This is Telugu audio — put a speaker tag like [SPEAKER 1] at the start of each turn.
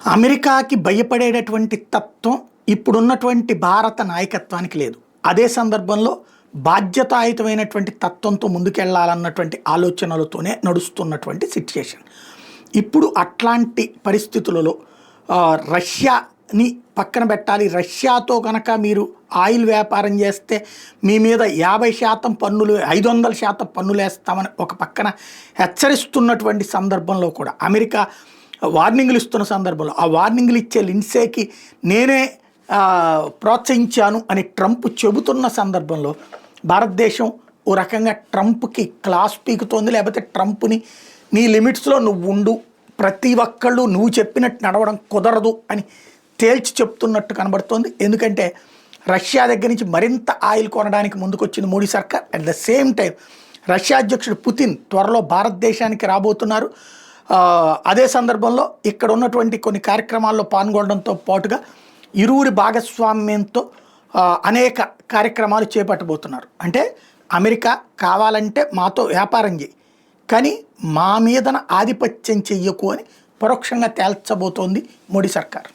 [SPEAKER 1] అమెరికాకి భయపడేటటువంటి తత్వం ఇప్పుడున్నటువంటి భారత నాయకత్వానికి లేదు. అదే సందర్భంలో బాధ్యతాయుతమైనటువంటి తత్వంతో ముందుకెళ్లాలన్నటువంటి ఆలోచనలతోనే నడుస్తున్నటువంటి సిట్యుయేషన్. ఇప్పుడు అట్లాంటి పరిస్థితులలో రష్యాని పక్కన పెట్టాలి. రష్యాతో కనుక మీరు ఆయిల్ వ్యాపారం చేస్తే మీ మీద 50% పన్నులు 500% పన్నులు వేస్తామని ఒక పక్కన హెచ్చరిస్తున్నటువంటి సందర్భంలో కూడా అమెరికా వార్నింగ్లు ఇస్తున్న సందర్భంలో ఆ వార్నింగ్లు ఇచ్చే లిండ్సేకి నేనే ప్రోత్సహించాను అని ట్రంప్ చెబుతున్న సందర్భంలో భారతదేశం ఓ రకంగా ట్రంప్కి క్లాస్ పీకుతోంది. లేకపోతే ట్రంప్ని నీ లిమిట్స్లో నువ్వు ఉండు, ప్రతి ఒక్కళ్ళు నువ్వు చెప్పినట్టు నడవడం కుదరదు అని తేల్చి చెప్తున్నట్టు కనబడుతోంది. ఎందుకంటే రష్యా దగ్గర నుంచి మరింత ఆయిల్ కొనడానికి ముందుకొచ్చింది మోడీ సర్కార్. At the same time Russia అధ్యక్షుడు పుతిన్ త్వరలో భారతదేశానికి రాబోతున్నారు. అదే సందర్భంలో ఇక్కడ ఉన్నటువంటి కొన్ని కార్యక్రమాల్లో పాల్గొనడంతో పాటుగా ఇరువురి భాగస్వామ్యంతో అనేక కార్యక్రమాలు చేపట్టబోతున్నారు. అంటే అమెరికా కావాలంటే మాతో వ్యాపారం చేయి, కానీ మా మీదన ఆధిపత్యం చెయ్యకు అని పరోక్షంగా తేల్చబోతోంది మోడీ సర్కార్.